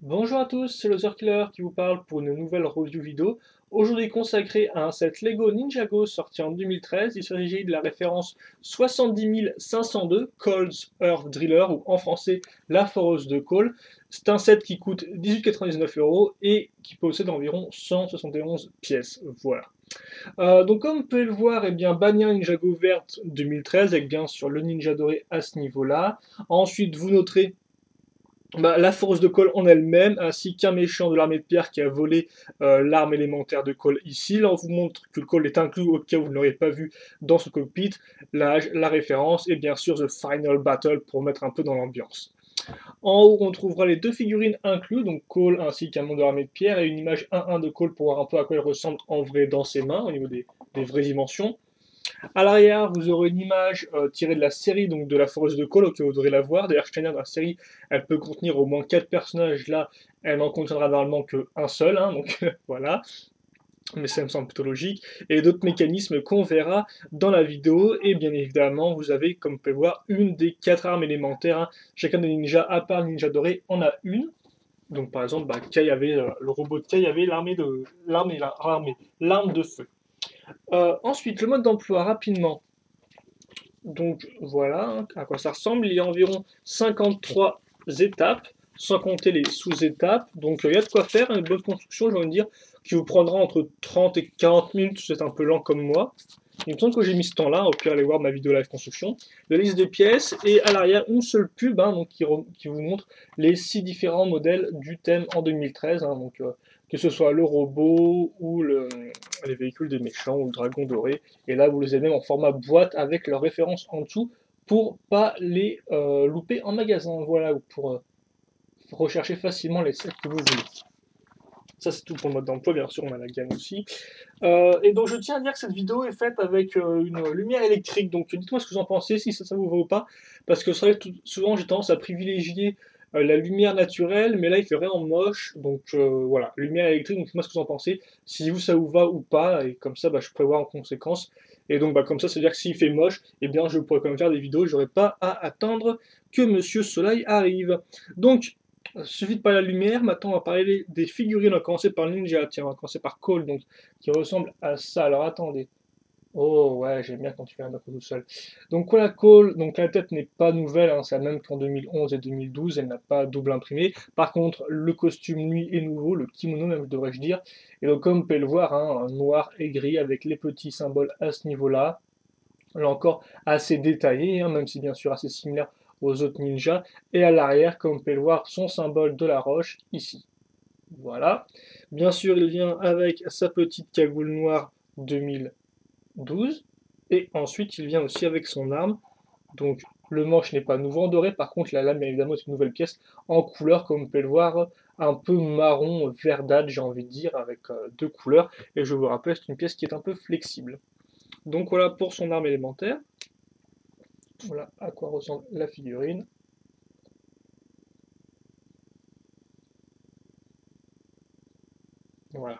Bonjour à tous, c'est Killer qui vous parle pour une nouvelle review vidéo, aujourd'hui consacrée à un set Lego Ninjago sorti en 2013. Il s'agit de la référence 70502 Cole's Earth Driller, ou en français La Foreuse de Cole. C'est un set qui coûte 18,99 € et qui possède environ 171 pièces. Voilà. Donc comme vous pouvez le voir, eh bien, bannière Ninjago verte 2013 avec bien sûr le ninja doré à ce niveau-là. Ensuite, vous noterez la force de Cole en elle-même, ainsi qu'un méchant de l'armée de pierre qui a volé l'arme élémentaire de Cole ici. Là, on vous montre que le Cole est inclus au cas où vous ne l'auriez pas vu dans ce cockpit, l'âge, la référence, et bien sûr The Final Battle pour mettre un peu dans l'ambiance. En haut, on trouvera les deux figurines inclus, donc Cole ainsi qu'un monde de l'armée de pierre, et une image 1-1 de Cole pour voir un peu à quoi il ressemble en vrai dans ses mains, au niveau des vraies dimensions. À l'arrière, vous aurez une image tirée de la série, donc de la Forest de Call, que vous devrez la voir. D'ailleurs, Steiner, dans la série, elle peut contenir au moins 4 personnages. Là, elle n'en contiendra normalement qu'un seul, hein, donc voilà. Mais ça me semble plutôt logique. Et d'autres mécanismes qu'on verra dans la vidéo. Et bien évidemment, vous avez, comme vous pouvez voir, une des 4 armes élémentaires, hein. Chacun des ninjas, à part le ninja doré, en a une. Donc par exemple, Kai avait, le robot de Kai avait l'arme de feu. Ensuite, le mode d'emploi, rapidement. Donc voilà hein, à quoi ça ressemble. Il y a environ 53 étapes, sans compter les sous-étapes. Donc il y a de quoi faire, une bonne construction, j'ai envie de dire, qui vous prendra entre 30 et 40 minutes, c'est un peu lent comme moi. Il me semble que j'ai mis ce temps-là, au pire allez voir ma vidéo live construction. La liste des pièces, et à l'arrière une seule pub hein, donc, qui vous montre les 6 différents modèles du thème en 2013. Hein, donc que ce soit le robot ou les véhicules des méchants ou le dragon doré. Et là, vous les avez même en format boîte avec leur référence en dessous pour pas les louper en magasin. Voilà, ou pour rechercher facilement les sets que vous voulez. Ça, c'est tout pour le mode d'emploi. Bien sûr, on a la gamme aussi. Et donc, je tiens à dire que cette vidéo est faite avec une lumière électrique. Donc, dites-moi ce que vous en pensez, si ça vous va ou pas. Parce que c'est vrai que souvent, j'ai tendance à privilégier la lumière naturelle, mais là, il fait vraiment moche. Donc, voilà, lumière électrique. Donc, dites-moi ce que vous en pensez. Si vous, ça vous va ou pas. Et comme ça, je pourrais voir en conséquence. Et donc, comme ça, c'est-à-dire que s'il fait moche, eh bien, je pourrais quand même faire des vidéos. J'aurais pas à attendre que Monsieur Soleil arrive. Donc, suffit de parler de la lumière, maintenant on va parler des figurines. On va commencer par le ninja, tiens, on va commencer par Cole, donc, qui ressemble à ça. Alors attendez. Oh ouais, j'aime bien quand tu fais un peu tout seul. Donc voilà, Cole, donc la tête n'est pas nouvelle, hein, c'est la même qu'en 2011 et 2012, elle n'a pas double imprimé. Par contre, le costume, lui, est nouveau, le kimono même, devrais-je dire. Et donc comme vous pouvez le voir, hein, un noir et gris avec les petits symboles à ce niveau-là. Là encore, assez détaillé, hein, même si bien sûr assez similaire aux autres ninjas. Et à l'arrière, comme vous pouvez le voir, son symbole de la roche, ici. Voilà. Bien sûr, il vient avec sa petite cagoule noire 2012. Et ensuite, il vient aussi avec son arme. Donc, le manche n'est pas nouveau en doré. Par contre, la lame, bien évidemment, est une nouvelle pièce en couleur, comme vous pouvez le voir, un peu marron verdâtre, j'ai envie de dire, avec deux couleurs. Et je vous rappelle, c'est une pièce qui est un peu flexible. Donc voilà pour son arme élémentaire. Voilà à quoi ressemble la figurine. Voilà.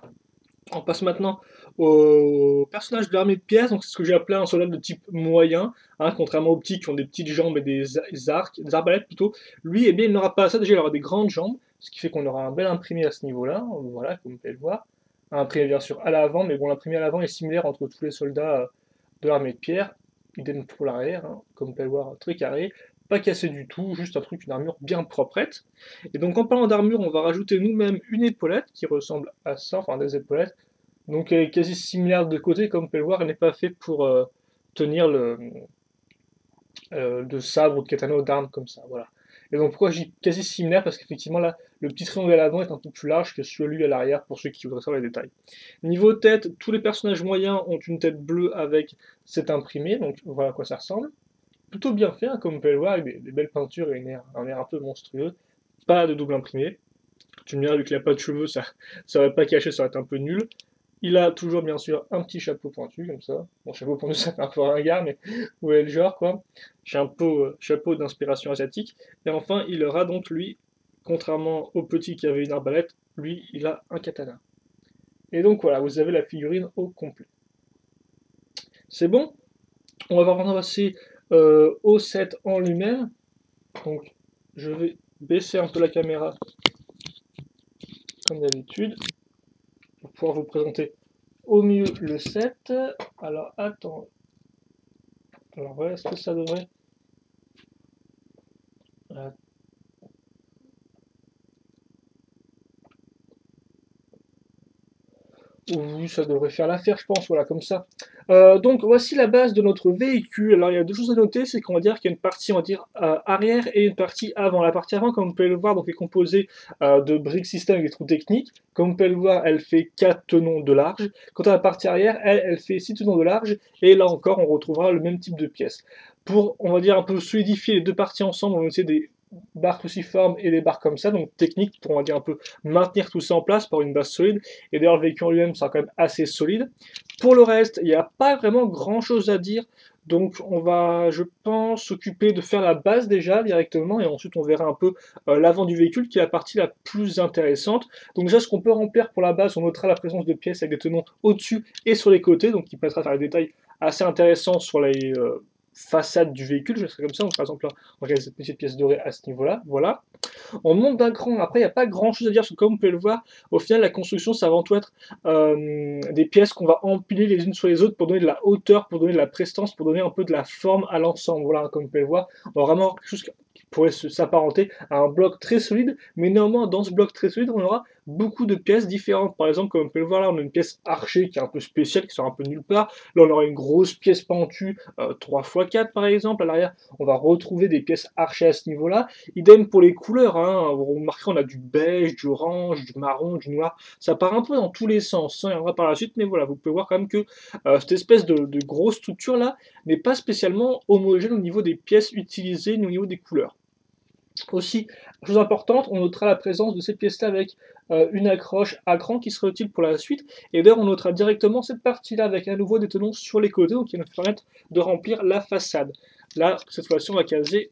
On passe maintenant au personnage de l'armée de pièces, donc c'est ce que j'ai appelé un soldat de type moyen, hein, contrairement aux petits qui ont des petites jambes et des arcs, des arbalètes plutôt. Lui, eh bien, il n'aura pas ça, déjà il aura des grandes jambes, ce qui fait qu'on aura un bel imprimé à ce niveau-là, voilà, comme vous pouvez le voir. Un imprimé bien sûr à l'avant, mais bon, l'imprimé à l'avant est similaire entre tous les soldats de l'armée de pierre, idem pour l'arrière, hein, comme vous pouvez le voir, très carré, pas cassé du tout, juste un truc, une armure bien proprette. Et donc en parlant d'armure, on va rajouter nous-mêmes une épaulette qui ressemble à ça, enfin des épaulettes, donc elle est quasi similaire de côté, comme vous pouvez le voir, elle n'est pas faite pour tenir de sabre ou de katana ou d'armes comme ça, voilà. Et donc pourquoi je dis quasi similaire? Parce qu'effectivement là, le petit triangle à l'avant est un peu plus large que celui à l'arrière pour ceux qui voudraient savoir les détails. Niveau tête, tous les personnages moyens ont une tête bleue avec cet imprimé, donc voilà à quoi ça ressemble. Plutôt bien fait, hein, comme vous pouvez le voir, avec des belles peintures et un air un peu monstrueux. Pas de double imprimé. Tu me diras, vu qu'il n'a pas de cheveux, ça aurait pas caché, ça aurait été un peu nul. Il a toujours, bien sûr, un petit chapeau pointu, comme ça. Bon, chapeau pointu, ça fait un peu ringard, mais vous voyez le genre, quoi. Chapeau d'inspiration asiatique. Et enfin, il aura donc, lui, contrairement au petit qui avait une arbalète, lui, il a un katana. Et donc, voilà, vous avez la figurine au complet. C'est bon? On va maintenant passer au set en lui-même. Donc, je vais baisser un peu la caméra comme d'habitude, pour pouvoir vous présenter au mieux le set. Alors, attends. Alors, ouais, est-ce que ça devrait... Oui, ça devrait faire l'affaire, je pense, voilà, comme ça. Donc, voici la base de notre véhicule. Alors, il y a deux choses à noter, c'est qu'on va dire qu'il y a une partie, on va dire, arrière et une partie avant. La partie avant, comme vous pouvez le voir, donc, est composée de briques système avec des trous techniques. Comme vous pouvez le voir, elle fait 4 tenons de large. Quant à la partie arrière, elle fait 6 tenons de large. Et là encore, on retrouvera le même type de pièces. Pour, on va dire, un peu solidifier les deux parties ensemble, on va utiliser des barres cruciformes et des barres comme ça, donc technique pour, on va dire, un peu maintenir tout ça en place par une base solide. Et d'ailleurs, le véhicule en lui-même sera quand même assez solide. Pour le reste, il n'y a pas vraiment grand-chose à dire. Donc on va, je pense, s'occuper de faire la base déjà directement, et ensuite on verra un peu l'avant du véhicule qui est la partie la plus intéressante. Donc déjà, ce qu'on peut remplir pour la base, on notera la présence de pièces avec des tenons au-dessus et sur les côtés, donc qui permettra de faire des détails assez intéressants sur les façades du véhicule. Je serai comme ça, donc par exemple là, on regarde cette petite pièce dorée à ce niveau-là, voilà. On monte d'un cran, après il n'y a pas grand chose à dire, parce que comme vous pouvez le voir, au final la construction ça va avant tout être des pièces qu'on va empiler les unes sur les autres pour donner de la hauteur, pour donner de la prestance, pour donner un peu de la forme à l'ensemble. Voilà, comme vous pouvez le voir, on va vraiment avoir quelque chose qui pourrait s'apparenter à un bloc très solide, mais néanmoins dans ce bloc très solide on aura beaucoup de pièces différentes. Par exemple, comme vous pouvez le voir là, on a une pièce archée qui est un peu spéciale, qui sort un peu nulle part. Là on aura une grosse pièce pentue 3x4 par exemple. À l'arrière on va retrouver des pièces archées à ce niveau là. Idem pour les couleurs, hein. Vous remarquerez, on a du beige, du orange, du marron, du noir. Ça part un peu dans tous les sens, hein, et on va par la suite, mais voilà, vous pouvez voir quand même que cette espèce de grosse structure là n'est pas spécialement homogène au niveau des pièces utilisées ni au niveau des couleurs. Aussi, chose importante, on notera la présence de cette pièce-là avec une accroche à cran qui sera utile pour la suite. Et d'ailleurs, on notera directement cette partie-là avec à nouveau des tenons sur les côtés, donc qui va nous permettre de remplir la façade. Là, cette fois-ci, on va caser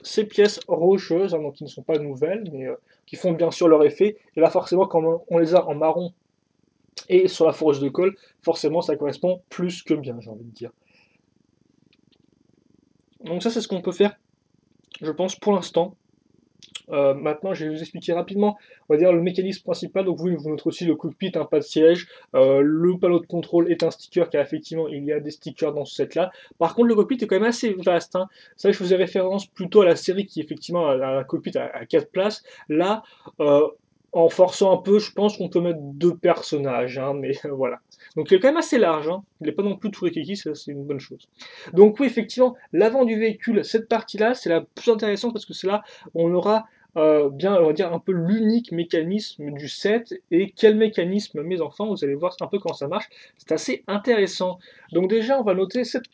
ces pièces rocheuses, hein, donc qui ne sont pas nouvelles, mais qui font bien sûr leur effet. Et là, forcément, quand on les a en marron et sur la fourche de colle, forcément, ça correspond plus que bien, j'ai envie de dire. Donc ça, c'est ce qu'on peut faire, je pense, pour l'instant. Maintenant, je vais vous expliquer rapidement, on va dire, le mécanisme principal. Donc vous noterez aussi le cockpit, un pas de siège. Le panneau de contrôle est un sticker, car effectivement, il y a des stickers dans ce set-là. Par contre, le cockpit est quand même assez vaste, hein. C'est vrai que je faisais référence plutôt à la série qui, effectivement, a un cockpit à 4 places. Là, en forçant un peu, je pense qu'on peut mettre 2 personnages, hein, mais voilà. Donc il est quand même assez large, hein. Il n'est pas non plus tout rikiki, ça c'est une bonne chose. Donc oui, effectivement, l'avant du véhicule, cette partie-là, c'est la plus intéressante parce que c'est là où on aura bien, on va dire, un peu l'unique mécanisme du set. Et quel mécanisme, mes enfants, vous allez voir un peu comment ça marche, c'est assez intéressant. Donc déjà, on va noter cette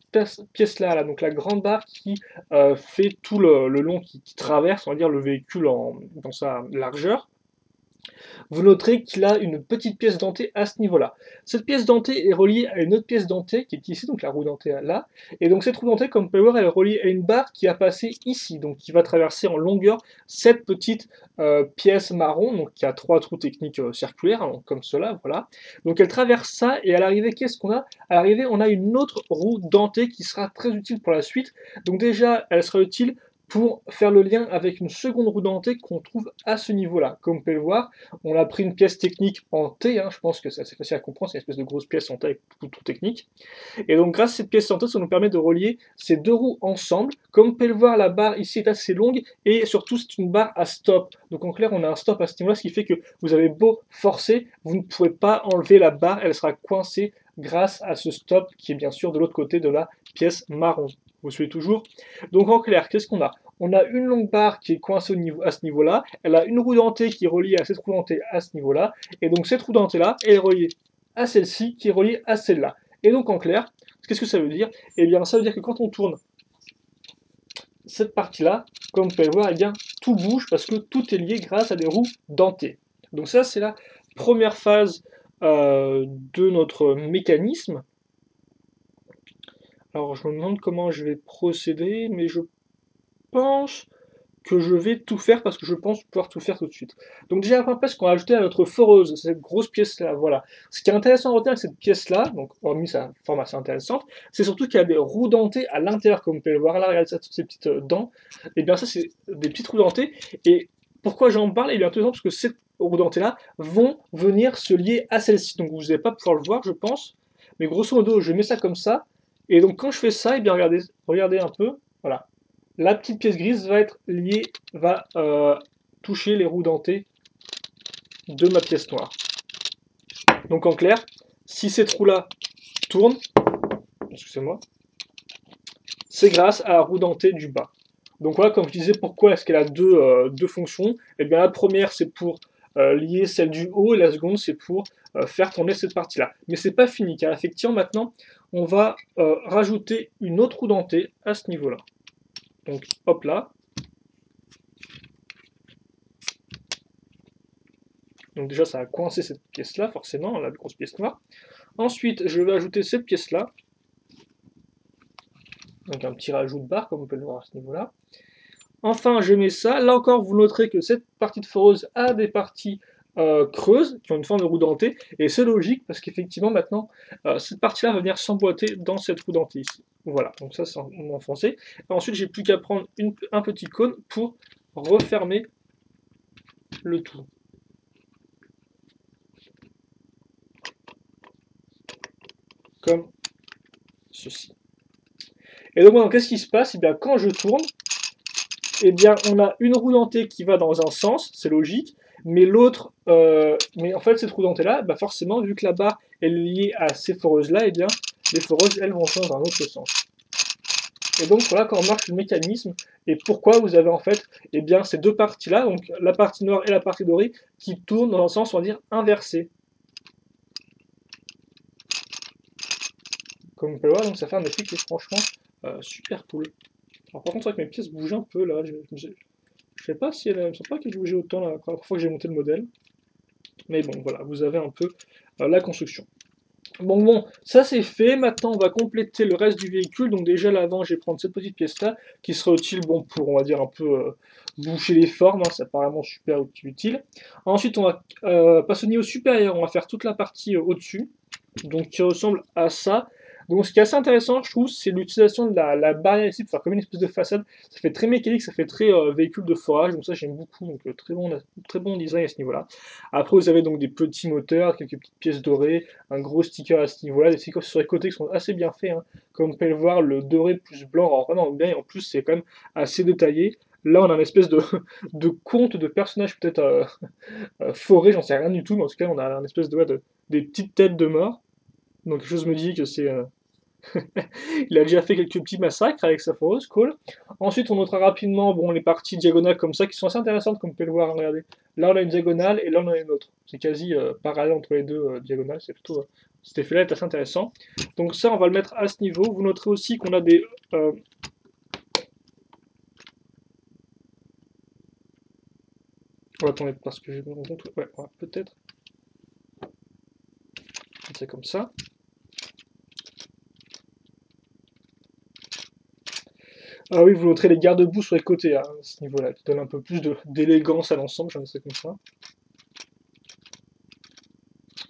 pièce-là, là, donc la grande barre qui fait tout le long, qui traverse, on va dire, le véhicule dans sa largeur. Vous noterez qu'il a une petite pièce dentée à ce niveau-là. Cette pièce dentée est reliée à une autre pièce dentée qui est ici, donc la roue dentée là. Et donc cette roue dentée, comme vous pouvez voir, elle est reliée à une barre qui a passé ici, donc qui va traverser en longueur cette petite pièce marron, donc qui a 3 trous techniques circulaires, hein, comme cela, voilà. Donc elle traverse ça, et à l'arrivée, qu'est-ce qu'on a? À l'arrivée, on a une autre roue dentée qui sera très utile pour la suite. Donc déjà, elle sera utile pour faire le lien avec une seconde roue dentée qu'on trouve à ce niveau-là. Comme vous pouvez le voir, on a pris une pièce technique en T, hein, je pense que c'est assez facile à comprendre, c'est une espèce de grosse pièce en T avec beaucoup de trous techniques. Et donc grâce à cette pièce en T, ça nous permet de relier ces deux roues ensemble. Comme vous pouvez le voir, la barre ici est assez longue, et surtout c'est une barre à stop. Donc en clair, on a un stop à ce niveau-là, ce qui fait que vous avez beau forcer, vous ne pouvez pas enlever la barre, elle sera coincée grâce à ce stop qui est bien sûr de l'autre côté de la pièce marron. Vous suivez toujours? Donc en clair, qu'est-ce qu'on a? On a une longue barre qui est coincée à ce niveau-là, elle a une roue dentée qui est reliée à cette roue dentée à ce niveau-là, et donc cette roue dentée-là est reliée à celle-ci qui est reliée à celle-là. Et donc en clair, qu'est-ce que ça veut dire? Eh bien ça veut dire que quand on tourne cette partie-là, comme vous pouvez le voir, eh bien tout bouge parce que tout est lié grâce à des roues dentées. Donc ça c'est la première phase de notre mécanisme. Alors je me demande comment je vais procéder, mais je pense que je vais tout faire parce que je pense pouvoir tout faire tout de suite. Donc déjà, après, ce qu'on va ajouter à notre foreuse, cette grosse pièce-là, voilà. Ce qui est intéressant à retenir avec cette pièce-là, donc hormis sa forme assez intéressante, c'est surtout qu'il y a des roues dentées à l'intérieur, comme vous pouvez le voir là, regardez ça, toutes ces petites dents. Et bien ça, c'est des petites roues dentées. Et pourquoi j'en parle? Et bien tout simplement parce que cette roue dentée là, vont venir se lier à celle-ci. Donc vous n'allez pas pouvoir le voir, je pense. Mais grosso modo, je mets ça comme ça. Et donc quand je fais ça, et bien regardez un peu. Voilà. La petite pièce grise va être liée, va toucher les roues dentées de ma pièce noire. Donc en clair, si cette roue-là tourne, excusez-moi, c'est grâce à la roue dentée du bas. Donc voilà, comme je disais, pourquoi est-ce qu'elle a deux fonctions? Eh bien la première, c'est pour lier celle du haut, et la seconde, c'est pour faire tourner cette partie-là. Mais c'est pas fini, car effectivement, maintenant, on va rajouter une autre roue dentée à ce niveau-là. Donc hop là. Donc déjà, ça a coincé cette pièce-là, forcément, la grosse pièce noire. Ensuite, je vais ajouter cette pièce-là. Donc un petit rajout de barre, comme vous pouvez le voir à ce niveau-là. Enfin, je mets ça. Là encore, vous noterez que cette partie de foreuse a des parties creuses, qui ont une forme de roue dentée. Et c'est logique, parce qu'effectivement, maintenant, cette partie-là va venir s'emboîter dans cette roue dentée ici. Voilà, donc ça, c'est enfoncé. Et ensuite, j'ai plus qu'à prendre un petit cône pour refermer le tout. Comme ceci. Et donc, maintenant, qu'est-ce qui se passe? Eh bien, quand je tourne, eh bien, on a une roue dentée qui va dans un sens, c'est logique, mais l'autre, mais en fait, cette roue dentée-là, bah forcément, vu que la barre est liée à ces foreuses-là, eh bien, les foreuses, elles vont dans un autre sens. Et donc, voilà comment marche le mécanisme, et pourquoi vous avez en fait, eh bien, ces deux parties-là, donc la partie noire et la partie dorée, qui tournent dans un sens, on va dire, inversé. Comme vous pouvez le voir, donc ça fait un effet qui est franchement super cool. Alors par contre, c'est vrai que mes pièces bougent un peu là. Je sais pas si elles ne sont pas qu'elles bougeaient autant la première fois que j'ai monté le modèle. Mais bon, voilà, vous avez un peu la construction. Bon, ça c'est fait. Maintenant, on va compléter le reste du véhicule. Donc déjà, l'avant, je vais prendre cette petite pièce-là, qui sera utile pour, on va dire, un peu boucher les formes. Hein, ça paraît vraiment super utile. Ensuite, on va passer au niveau supérieur. On va faire toute la partie au-dessus, donc qui ressemble à ça. Donc ce qui est assez intéressant, je trouve, c'est l'utilisation de la barrière ici pour faire comme une espèce de façade. Ça fait très mécanique, ça fait très véhicule de forage, donc ça j'aime beaucoup, donc très bon design à ce niveau-là. Après vous avez donc des petits moteurs, quelques petites pièces dorées, un gros sticker à ce niveau-là, des stickers sur les côtés qui sont assez bien faits, hein. Comme vous pouvez le voir, le doré plus blanc rend vraiment bien, et en plus c'est quand même assez détaillé. Là on a une espèce de conte de personnages peut-être forêt, j'en sais rien du tout, mais en tout cas on a une espèce des petites têtes de mort. Donc quelque chose me dit que c'est... il a déjà fait quelques petits massacres avec sa foreuse, cool. Ensuite, on notera rapidement les parties diagonales comme ça, qui sont assez intéressantes, comme vous pouvez le voir, regardez. Là, on a une diagonale, et là, on a une autre. C'est quasi parallèle entre les deux diagonales, c'est plutôt... cet effet-là est assez intéressant. Donc ça, on va le mettre à ce niveau. Vous noterez aussi qu'on a des... Oh, attendez, parce que j'ai me rends compte... Ouais, peut-être... C'est comme ça. Ah oui, vous noterez les garde-boue sur les côtés, hein, à ce niveau-là, qui donne un peu plus d'élégance à l'ensemble, j'en sais comme ça.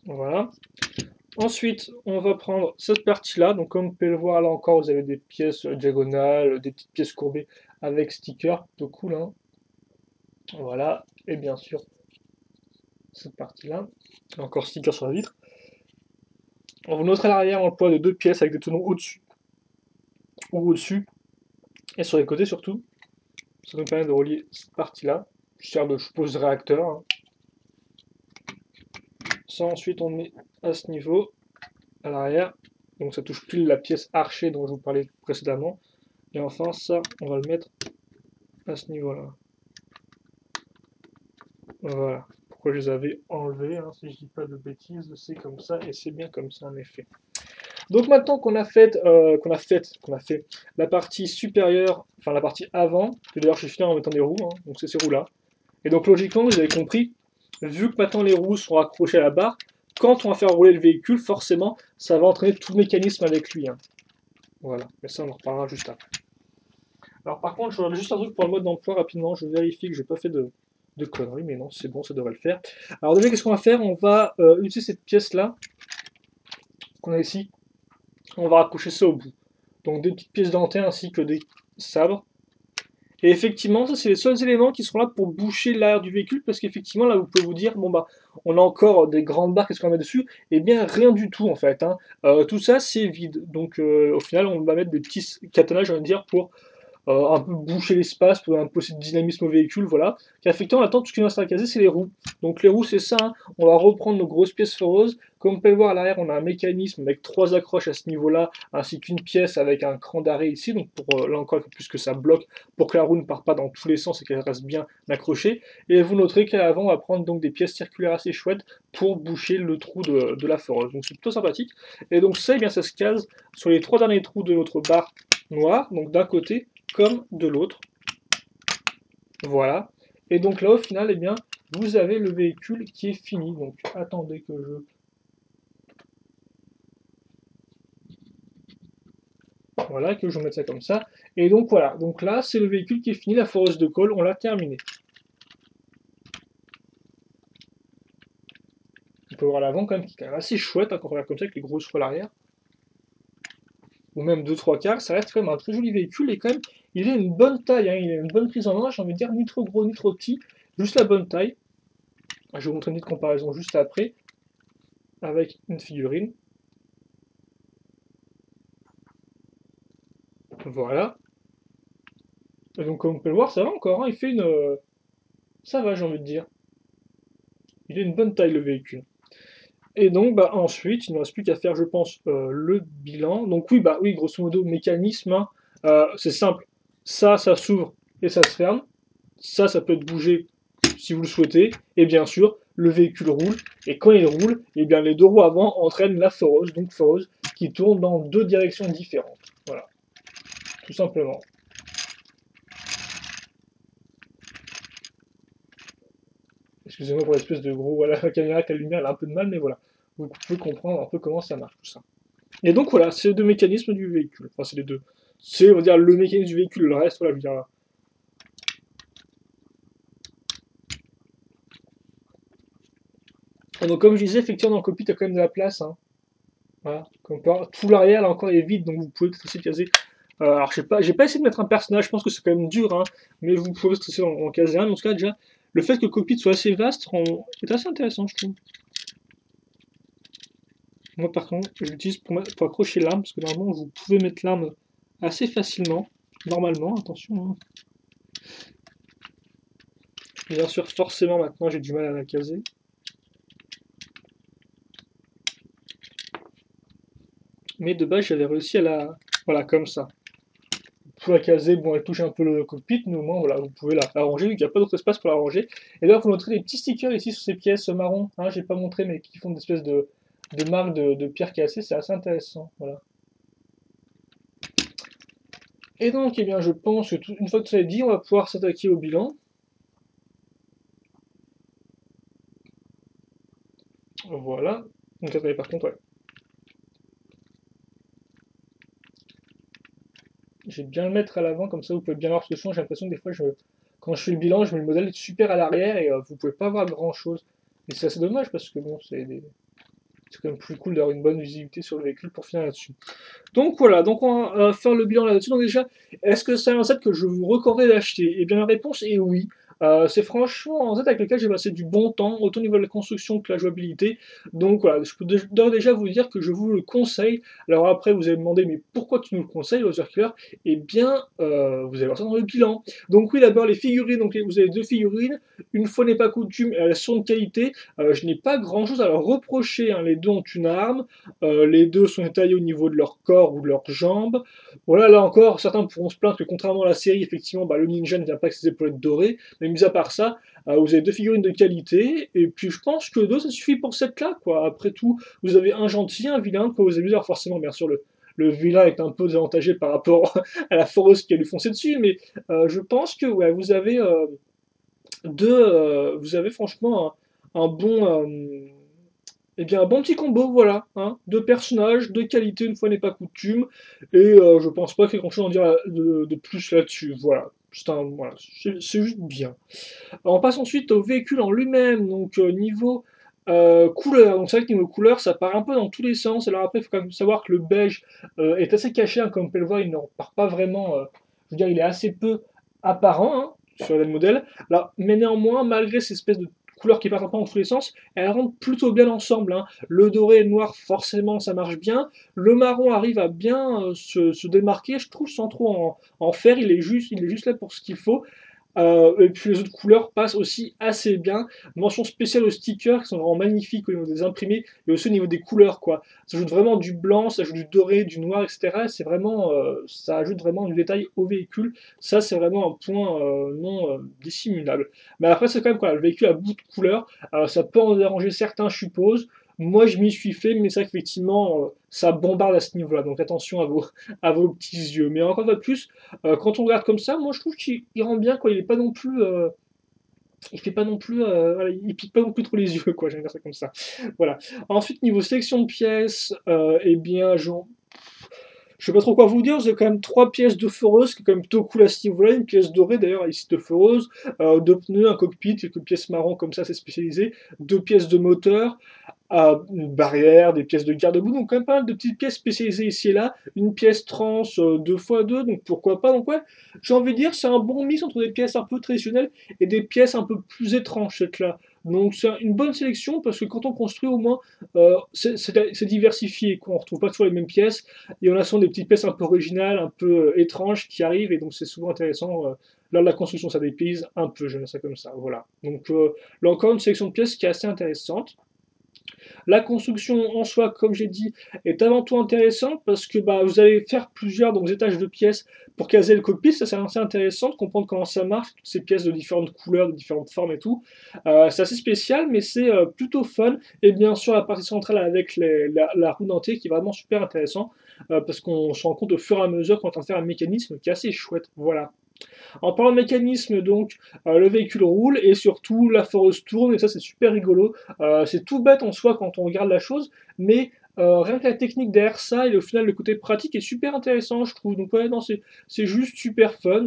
Voilà. Ensuite, on va prendre cette partie-là. Donc, comme vous pouvez le voir, là encore, vous avez des pièces diagonales, des petites pièces courbées avec stickers, plutôt cool, hein. Voilà. Et bien sûr, cette partie-là. Encore sticker sur la vitre. Vous noterez à l'arrière l'emploi de deux pièces avec des tenons au-dessus ou au-dessus et sur les côtés surtout. Ça nous permet de relier cette partie-là. Je sers de, je suppose, réacteur, hein. Ça, ensuite, on met à ce niveau, à l'arrière. Donc, ça touche pile la pièce archée dont je vous parlais précédemment. Et enfin, ça, on va le mettre à ce niveau-là. Voilà. Pourquoi je les avais enlevés, hein, si je dis pas de bêtises, c'est comme ça, et c'est bien comme ça, en effet. Donc maintenant qu'on a fait la partie supérieure, enfin la partie avant, que d'ailleurs je suis fini en mettant des roues, hein, donc c'est ces roues-là. Et donc logiquement, vous avez compris, vu que maintenant les roues sont accrochées à la barre, quand on va faire rouler le véhicule, forcément, ça va entraîner tout le mécanisme avec lui, hein. Voilà, mais ça on en reparlera juste après. Alors par contre, je regarde juste un truc pour le mode d'emploi rapidement, je vérifie que j'ai pas fait de conneries, mais non, c'est bon, ça devrait le faire. Alors déjà, qu'est-ce qu'on va faire? On va utiliser cette pièce-là, qu'on a ici, on va raccrocher ça au bout. Donc des petites pièces dentées ainsi que des sabres. Et effectivement, ça c'est les seuls éléments qui sont là pour boucher l'arrière du véhicule, parce qu'effectivement là vous pouvez vous dire, bon bah on a encore des grandes barres, qu'est-ce qu'on met dessus? Eh bien rien du tout en fait, hein. Tout ça c'est vide, donc au final on va mettre des petits caténages, on va dire, pour un peu boucher l'espace, pour un peu de dynamisme au véhicule, voilà. Car effectivement, maintenant, tout ce qui nous reste à caser, c'est les roues. Donc les roues, c'est ça, hein. On va reprendre nos grosses pièces foreuses. Comme vous pouvez le voir à l'arrière, on a un mécanisme avec 3 accroches à ce niveau-là, ainsi qu'une pièce avec un cran d'arrêt ici, donc pour là encore, plus que ça bloque, pour que la roue ne parte pas dans tous les sens et qu'elle reste bien accrochée. Et vous noterez qu'à l'avant, on va prendre donc des pièces circulaires assez chouettes pour boucher le trou de la foreuse. Donc c'est plutôt sympathique. Et donc ça, eh bien, ça se case sur les 3 derniers trous de notre barre noire, donc d'un côté comme de l'autre. Voilà. Et donc là, au final, eh bien, vous avez le véhicule qui est fini. Donc, attendez que voilà, que je mette ça comme ça. Et donc, voilà. Donc là, c'est le véhicule qui est fini. La foreuse de colle, on l'a terminé. On peut voir l'avant, quand même, qui est quand même assez chouette, hein, quand on regarde comme ça, avec les grosses roues à l'arrière. Ou même 2-3 quarts, ça reste quand même un très joli véhicule. Et quand même, il a une bonne taille, hein, il a une bonne prise en main, j'ai envie de dire, ni trop gros, ni trop petit. Juste la bonne taille. Je vais vous montrer une petite comparaison juste après, avec une figurine. Voilà. Et donc, comme on peut le voir, ça va encore, hein, il fait une... ça va, j'ai envie de dire. Il a une bonne taille, le véhicule. Et donc, bah, ensuite, il ne reste plus qu'à faire, je pense, le bilan. Donc oui, bah oui, grosso modo, mécanisme, hein, c'est simple. Ça s'ouvre et ça se ferme. Ça peut être bougé si vous le souhaitez. Et bien sûr, le véhicule roule. Et quand il roule, eh bien, les deux roues avant entraînent la foreuse, donc foreuse, qui tourne dans deux directions différentes. Voilà, tout simplement. Excusez-moi pour l'espèce de gros, voilà, la caméra avec la lumière, elle a un peu de mal, mais voilà. Vous pouvez comprendre un peu comment ça marche tout ça. Et donc voilà, c'est les deux mécanismes du véhicule. Enfin, c'est les deux. C'est, on va dire, le mécanisme du véhicule, le reste, voilà, je veux dire. Et donc, comme je disais, effectivement, dans le cockpit, il y a quand même de la place, hein. Voilà. Comme tout l'arrière, là encore, est vide, donc vous pouvez peut-être essayer de caser. Alors, j'ai pas essayé de mettre un personnage, je pense que c'est quand même dur, hein, mais vous pouvez essayer en caser un. Mais en tout cas, déjà, le fait que le cockpit soit assez vaste est assez intéressant, je trouve. Moi, par contre, je l'utilise pour accrocher l'arme, parce que normalement, vous pouvez mettre l'arme assez facilement. Normalement, attention, hein. Bien sûr, forcément, maintenant, j'ai du mal à la caser. Mais de base, j'avais réussi à la... Voilà, comme ça. Vous pouvez la caser, bon, elle touche un peu le cockpit, mais au moins, voilà, vous pouvez la ranger, vu qu'il n'y a pas d'autre espace pour la ranger. Et là, vous noterez des petits stickers ici sur ces pièces marron, hein, j'ai pas montré, mais qui font des espèces de marques de pierre cassée, c'est assez intéressant, voilà. Et donc, eh bien, je pense que une fois que ça est dit, on va pouvoir s'attaquer au bilan. Voilà. Donc, attendez, par contre, ouais. Je vais bien le mettre à l'avant, comme ça vous pouvez bien voir ce que je change. J'ai l'impression que des fois, quand je fais le bilan, je mets le modèle super à l'arrière et vous pouvez pas voir grand chose. Et c'est assez dommage parce que bon, c'est quand même plus cool d'avoir une bonne visibilité sur le véhicule pour finir là-dessus. Donc voilà, donc on va faire le bilan là-dessus. Donc déjà, est-ce que c'est un set que je vous recommanderais d'acheter? Eh bien la réponse est oui. C'est franchement un set avec lequel j'ai passé du bon temps, autant au niveau de la construction que la jouabilité. Donc voilà, je peux déjà vous dire que je vous le conseille. Alors après, vous allez me demander, mais pourquoi tu nous le conseilles, Other Killer? Eh bien, vous allez voir ça dans le bilan. Donc oui, d'abord les figurines, donc vous avez deux figurines. Une fois n'est pas coutume, elles sont de qualité. Je n'ai pas grand-chose à leur reprocher, hein. Les deux ont une arme. Les deux sont taillés au niveau de leur corps ou de leurs jambes. Voilà, là encore, certains pourront se plaindre que contrairement à la série, effectivement, le ninja ne vient pas avec ses épaulettes dorées. Mais mis à part ça, vous avez deux figurines de qualité. Et puis je pense que deux, ça suffit pour cette là, quoi. Après tout, vous avez un gentil, un vilain, que vous amusez. Alors forcément, bien sûr, le vilain est un peu désavantagé par rapport à la foreuse qui a lui foncé dessus. Mais je pense que ouais, vous avez vous avez franchement un bon... eh bien, un bon petit combo, voilà, hein, deux personnages, de qualité, une fois n'est pas coutume, et je pense pas qu'il y ait grand-chose à en dire de plus là-dessus, voilà. Voilà, c'est juste bien. Alors, on passe ensuite au véhicule en lui-même, donc niveau couleur. Donc c'est vrai que niveau couleur, ça part un peu dans tous les sens. Alors après, il faut quand même savoir que le beige est assez caché, hein, comme on peut le voir, il ne repart pas vraiment, je veux dire, il est assez peu apparent hein, sur le modèle. Alors, mais néanmoins, malgré ces espèces de couleurs qui partent un peu dans tous les sens, elles rentrent plutôt bien ensemble. Hein. Le doré et le noir, forcément, ça marche bien. Le marron arrive à bien se démarquer, je trouve, sans trop en faire. Il est juste là pour ce qu'il faut. Et puis les autres couleurs passent aussi assez bien. Mention spéciale aux stickers qui sont vraiment magnifiques au niveau des imprimés et aussi au niveau des couleurs quoi. Ça ajoute vraiment du blanc, ça ajoute du doré, du noir, etc. C'est vraiment, ça ajoute vraiment du détail au véhicule. Ça c'est vraiment un point non dissimulable. Mais après c'est quand même quoi, le véhicule a beaucoup de couleurs. Ça peut en déranger certains je suppose. Moi je m'y suis fait, mais c'est vrai qu'effectivement ça bombarde à ce niveau-là. Donc attention à vos petits yeux. Mais encore de plus, quand on regarde comme ça, moi je trouve qu'il rend bien, quoi. Il est pas non plus. Il fait pas non plus. Voilà, il pique pas non plus trop les yeux, quoi. J'aime dire ça comme ça. Voilà. Ensuite, niveau sélection de pièces, eh bien, je sais pas trop quoi vous dire, j'ai quand même trois pièces de foreuse, qui est quand même plutôt cool à ce niveau-là, une pièce dorée d'ailleurs ici de foreuse, deux pneus, un cockpit, quelques pièces marron comme ça c'est spécialisé, deux pièces de moteur, une barrière, des pièces de garde-boue, donc quand même pas mal de petites pièces spécialisées ici et là, une pièce trans 2x2, donc pourquoi pas, donc ouais, j'ai envie de dire c'est un bon mix entre des pièces un peu traditionnelles et des pièces un peu plus étranges cette là. Donc c'est une bonne sélection parce que quand on construit au moins c'est diversifié, quoi. On retrouve pas toujours les mêmes pièces, il y en a souvent des petites pièces un peu originales, un peu étranges qui arrivent et donc c'est souvent intéressant. Lors de la construction, ça dépayse un peu, je mets ça comme ça. Voilà. Donc là encore une sélection de pièces qui est assez intéressante. La construction en soi, comme j'ai dit, est avant tout intéressante parce que bah, vous allez faire plusieurs donc, étages de pièces pour caser le cockpit. Ça, c'est assez intéressant de comprendre comment ça marche, toutes ces pièces de différentes couleurs, de différentes formes et tout. C'est assez spécial, mais c'est plutôt fun. Et bien sûr, la partie centrale avec la roue dentée qui est vraiment super intéressant parce qu'on se rend compte au fur et à mesure qu'on est en train de faire un mécanisme qui est assez chouette. Voilà. En parlant de mécanisme, donc, le véhicule roule et surtout la foreuse tourne, et ça c'est super rigolo. C'est tout bête en soi quand on regarde la chose, mais rien que la technique derrière ça et au final le côté pratique est super intéressant, je trouve. Donc, ouais, non, c'est juste super fun.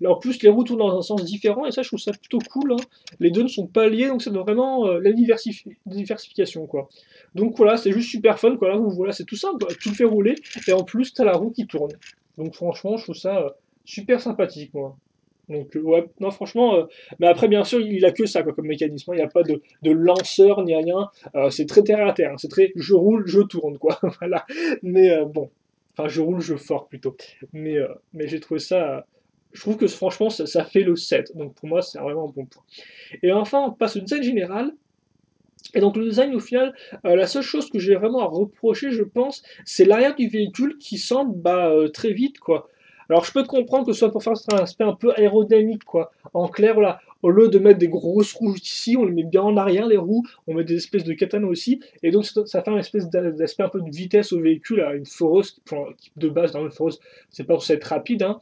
En plus, les roues tournent dans un sens différent et ça, je trouve ça plutôt cool. Hein. Les deux ne sont pas liés, donc c'est vraiment la diversification, quoi. Donc, voilà, c'est juste super fun, quoi. Là, vous voilà, c'est tout simple, quoi. Tu le fais rouler et en plus, tu as la roue qui tourne. Donc, franchement, je trouve ça. Super sympathique, moi. Donc, ouais, non, franchement, mais après, bien sûr, il a que ça quoi, comme mécanisme. Hein. Il n'y a pas de lanceur ni rien. C'est très terre à terre. Hein. C'est très je roule, je tourne, quoi. Voilà. Mais bon. Enfin, je roule, je force plutôt. Mais j'ai trouvé ça. Je trouve que franchement, ça fait le 7. Donc, pour moi, c'est vraiment un bon point. Et enfin, on passe au design général. Et donc le design, au final, la seule chose que j'ai vraiment à reprocher, je pense, c'est l'arrière du véhicule qui semble bah, très vite, quoi. Alors je peux comprendre que ce soit pour faire un aspect un peu aérodynamique, quoi. En clair, voilà, au lieu de mettre des grosses roues ici, on les met bien en arrière, les roues, on met des espèces de katana aussi, et donc ça fait une espèce d'aspect un peu de vitesse au véhicule, à une foreuse, qui de base, dans une foreuse, c'est pas pour être rapide, hein.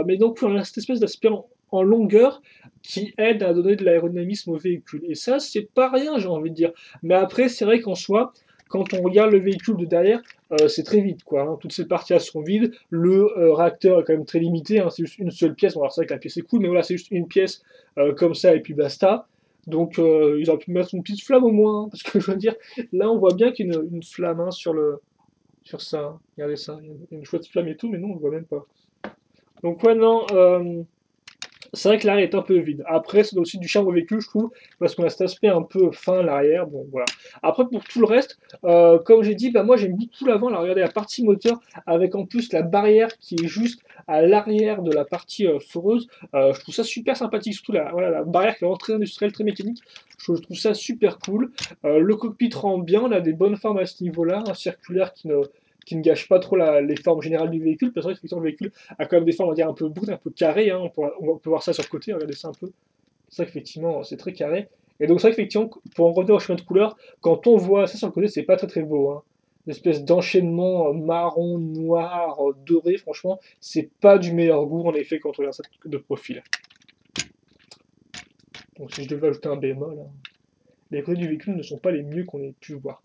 Mais donc on a cette espèce d'aspect en longueur, qui aide à donner de l'aérodynamisme au véhicule. Et ça, c'est pas rien, j'ai envie de dire. Mais après, c'est vrai qu'en soi, quand on regarde le véhicule de derrière, c'est très vide, quoi. Hein. Toutes ces parties-là sont vides. Le réacteur est quand même très limité. Hein. C'est juste une seule pièce. Bon, alors c'est vrai que la pièce est cool, mais voilà, c'est juste une pièce comme ça et puis basta. Donc, ils auraient pu mettre une petite flamme au moins. Hein, parce que je veux dire, là, on voit bien qu'il y a une flamme hein, sur ça. Hein. Regardez ça. Il y a une chouette flamme et tout, mais non, on ne voit même pas. Donc, ouais, non. C'est vrai que l'arrière est un peu vide. Après, c'est aussi du charme au véhicule, je trouve, parce qu'on a cet aspect un peu fin l'arrière. Bon, voilà. Après, pour tout le reste, comme j'ai dit, bah, moi j'aime beaucoup l'avant. Là, regardez la partie moteur, avec en plus la barrière qui est juste à l'arrière de la partie foreuse. Je trouve ça super sympathique, surtout voilà, la barrière qui est vraiment très industrielle, très mécanique. Je trouve ça super cool. Le cockpit rend bien, on a des bonnes formes à ce niveau-là, un circulaire qui ne gâche pas trop les formes générales du véhicule, parce que le véhicule a quand même des formes, on va dire, un peu brutes, un peu carrées, hein. On peut voir ça sur le côté, regardez ça un peu. C'est vrai qu'effectivement, c'est très carré. Et donc c'est vrai qu'effectivement, pour en revenir au chemin de couleur, quand on voit ça sur le côté, c'est pas très très beau. Hein. Une espèce d'enchaînement marron, noir, doré, franchement, c'est pas du meilleur goût en effet quand on regarde ça de profil. Donc si je devais ajouter un bémol, hein, les côtés du véhicule ne sont pas les mieux qu'on ait pu voir.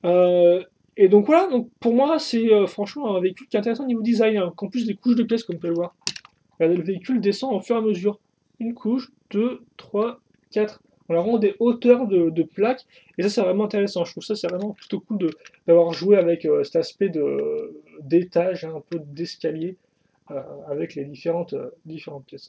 Euh, et donc voilà, donc pour moi c'est franchement un véhicule qui est intéressant au niveau design, hein, qu'en plus des couches de pièces comme on peut le voir. Regardez, le véhicule descend au fur et à mesure. Une couche, deux, trois, quatre. On a vraiment des hauteurs de plaques, et ça c'est vraiment intéressant. Je trouve ça c'est vraiment plutôt cool d'avoir joué avec cet aspect d'étage, hein, un peu d'escalier. avec les différentes pièces.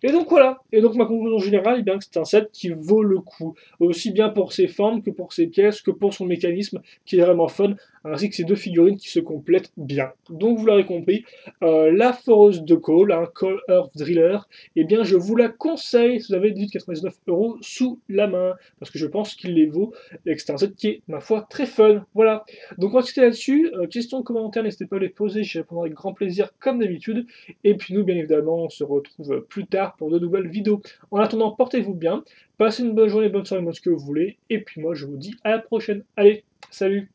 Et donc voilà, et donc ma conclusion générale est bien que c'est un set qui vaut le coup, aussi bien pour ses formes que pour ses pièces, que pour son mécanisme qui est vraiment fun, ainsi que ces deux figurines qui se complètent bien. Donc vous l'aurez compris, la foreuse de Cole, un Cole Earth Driller, eh bien je vous la conseille si vous avez 18,99 € sous la main, parce que je pense qu'il les vaut, et que c'est un set qui est, ma foi, très fun. Voilà, donc on va se quitter là-dessus, questions, commentaires, n'hésitez pas à les poser, j'y répondrai avec grand plaisir comme d'habitude, et puis nous, bien évidemment, on se retrouve plus tard pour de nouvelles vidéos. En attendant, portez-vous bien, passez une bonne journée, bonne soirée, bonne ce que vous voulez, et puis moi je vous dis à la prochaine. Allez, salut!